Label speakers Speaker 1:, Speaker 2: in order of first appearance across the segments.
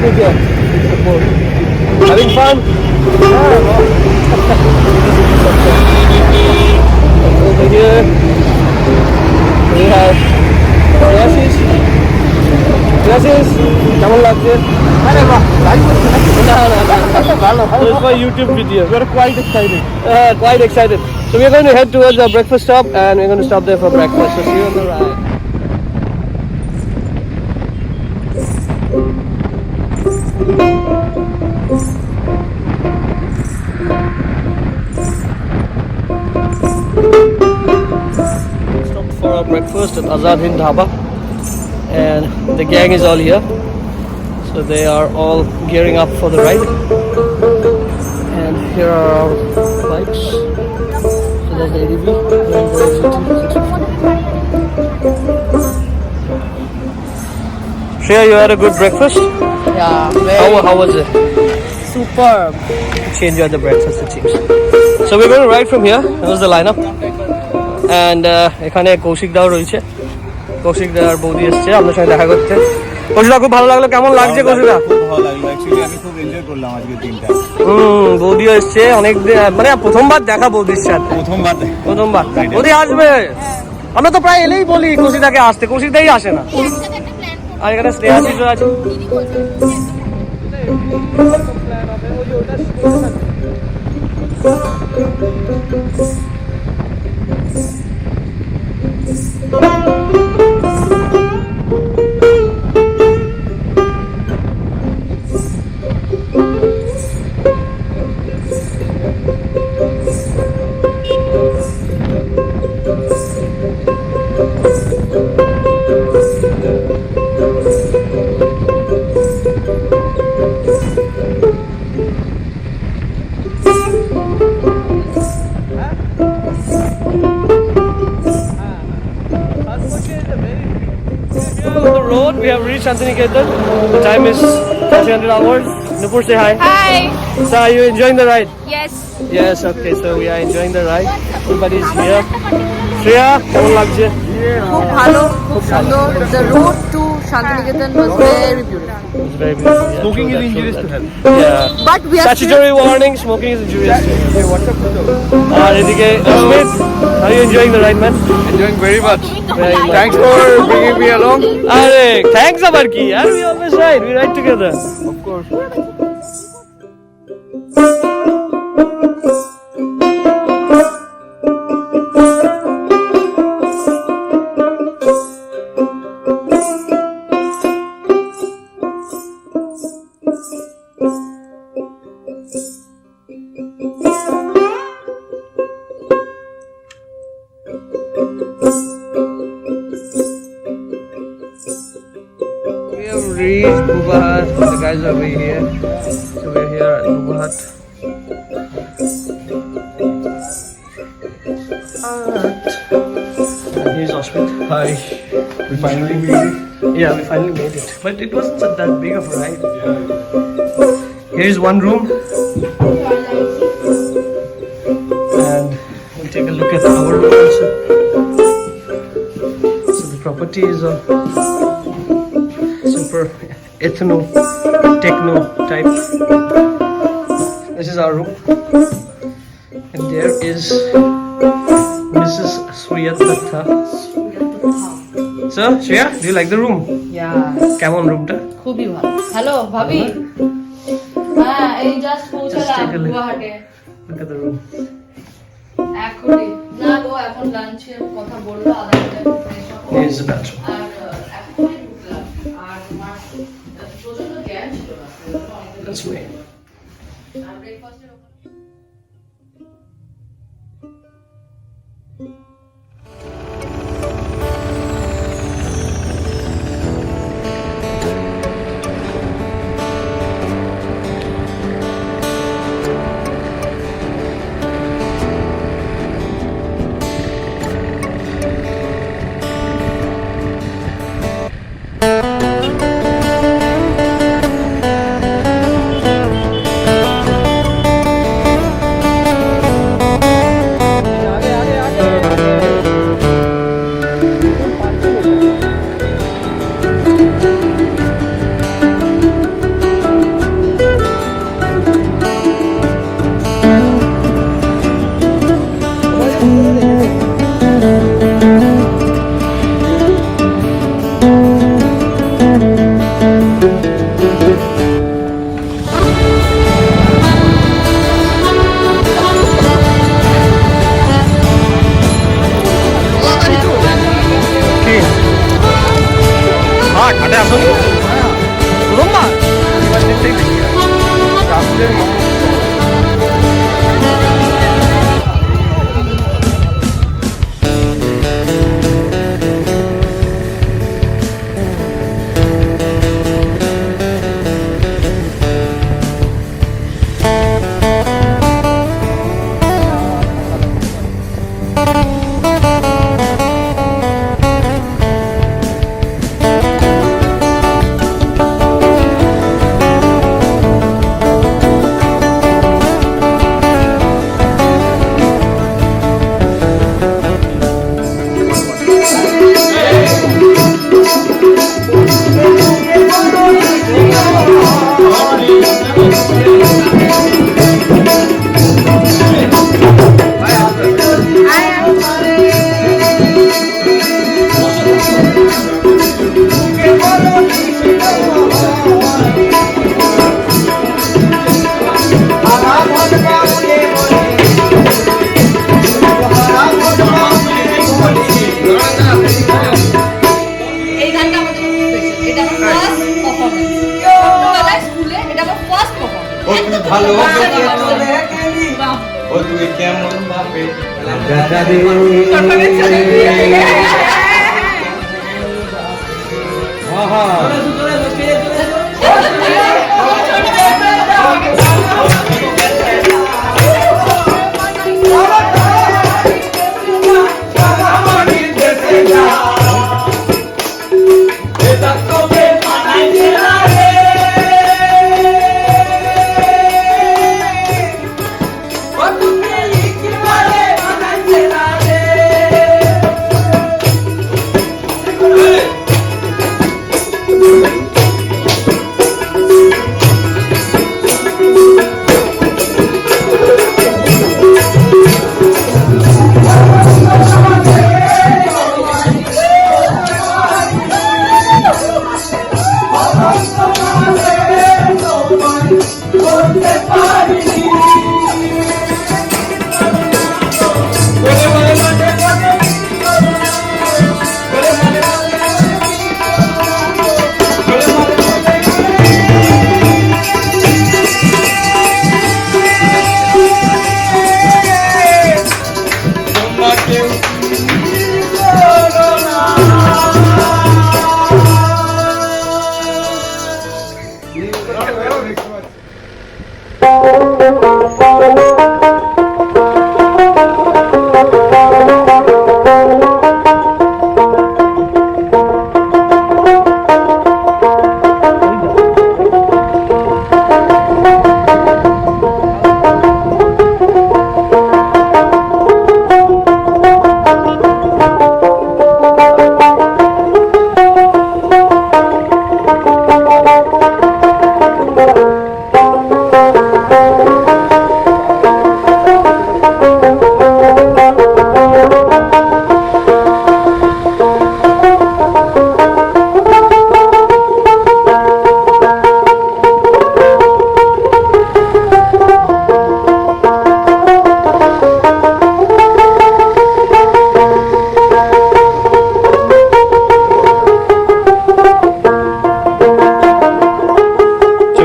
Speaker 1: picnic here. Having fun? Over here we have glasses. কেমন লাগছে? আরে বাহ, লাইভ হচ্ছে না? না ভালো। It's my YouTube video. We are quite excited. Quite excited. So we are going to head towards our breakfast stop, and we're going to stop there for breakfast. So see you on the ride. Stopped for our breakfast at Azad Hind Dhaba, and the gang is all here. So they are all gearing up for the ride. And here are our bikes. So there's the ADV. Shreya, you had a good breakfast?
Speaker 2: Yeah, very
Speaker 1: How was it?
Speaker 2: superb.
Speaker 1: She enjoyed the breakfast, it seems. So we're going to ride from here. That was the lineup. And এখানে কৌশিক দাও রয়েছে। কৌশিক দার বৌদি এসছে আপনার সঙ্গে দেখা করতে। কৌশিক খুব ভালো লাগলো, কেমন লাগছে কৌশিক?
Speaker 3: খুব ভালো লাগলো, অ্যাকচুয়ালি আমি খুব এনজয় করলাম আজকে দিনটা।
Speaker 1: বৌদিও এসছে, অনেক মানে প্রথমবার দেখা বৌদির সাথে। প্রথমবার বৌদি আসবে। আমরা তো প্রায় এলেই বলি কৌশিকদাকে আসতে, কৌশিকদাই আসে না। আর এখানে স্নেহা শিশু আছে। We have reached Shantiniketan. The time is 300 hours. Nupur, say hi.
Speaker 4: Hi.
Speaker 1: So are you enjoying the ride?
Speaker 4: Yes.
Speaker 1: Yes, okay, so we are enjoying the ride. Everybody is here. Shreya, কেমন লাগছে?
Speaker 2: খুব ভালো, খুব সুন্দর। The road to Shantiniketan was very beautiful.
Speaker 1: It's very beautiful. Yeah,
Speaker 3: Smoking
Speaker 1: true
Speaker 3: is
Speaker 1: that,
Speaker 3: injurious
Speaker 1: true
Speaker 3: to
Speaker 1: that.
Speaker 3: health.
Speaker 1: Yeah.
Speaker 2: But we are
Speaker 1: Statutory warning, smoking is injurious to health. আর এদিকে Smith, are you enjoying the ride, man?
Speaker 3: Enjoying very much.
Speaker 1: Very much.
Speaker 3: Thanks for bringing me along.
Speaker 1: আরে thanks আবার কি? আর we always ride, we ride together.
Speaker 3: Of course.
Speaker 1: We have reached Bubahut. The guys are over here. So we're here at Bubahut. And here's Osmit. Hi.
Speaker 3: We finally made it.
Speaker 1: Yeah, we finally made it. But it wasn't that big of a ride. Here's one room. And we'll take a look at our room also. So the property is a super ethno, techno type. This is our room. And there is Mrs. Suyatata. So, Shreya, do you like the room?
Speaker 2: Yeah,
Speaker 1: কেমন রুমটা?
Speaker 2: খুবই ভালো। Hello ভাবি। হ্যাঁ, এই just
Speaker 1: Just
Speaker 2: পৌঁছালাম
Speaker 1: take a look.
Speaker 2: Guwahati.
Speaker 1: Look at the room.
Speaker 2: এখনই না গো, এখন লাঞ্চের কথা বললো, আধা ঘন্টা ফ্রেশ হবো।
Speaker 1: Here's the bathroom.
Speaker 2: আর এখনই ঢুকলাম। আর আমার প্রচন্ড জ্ঞান ছিল না।
Speaker 1: That's me.
Speaker 2: আর ব্রেকফাস্টের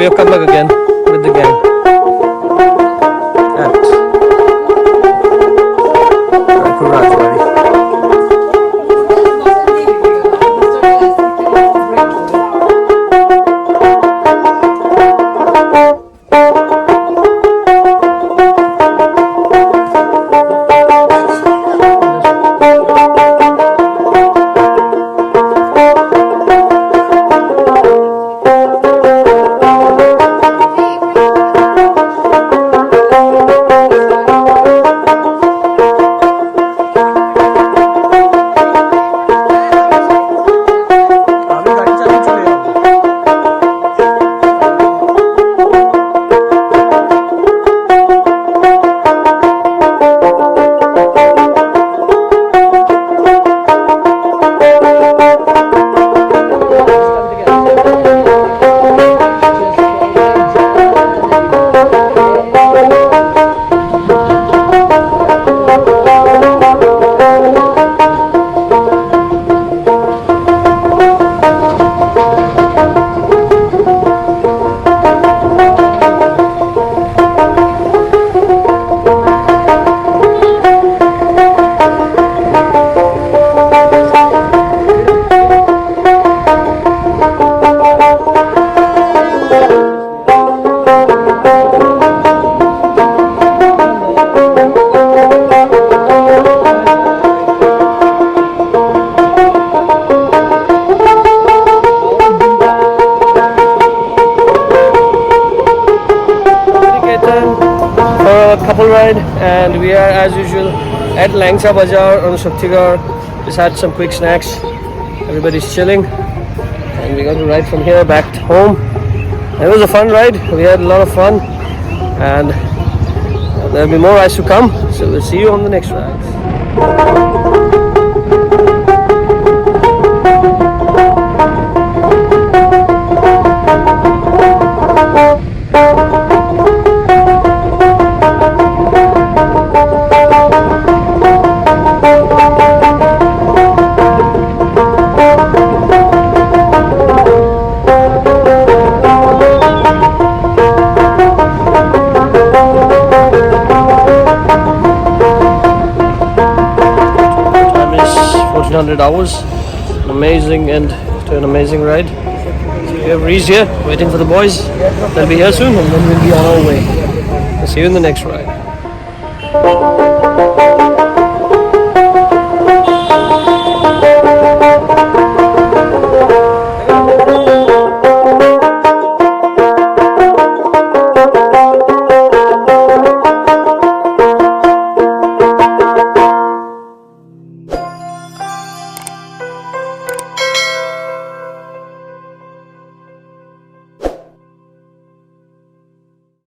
Speaker 1: we have come back again with the gang at Raipur Rajbari. Couple ride, and we are as usual at Langsa Bazaar on Shaktigarh. Just had some quick snacks. Everybody's chilling, and we're going to ride from here back home. It was a fun ride. We had a lot of fun, and there'll be more rides to come. So we'll see you on the next ride. 1,500 hours. An amazing end to an amazing ride. So we have Reese here, waiting for the boys. They'll be here soon, and then we'll be on our way. I'll see you in the next ride.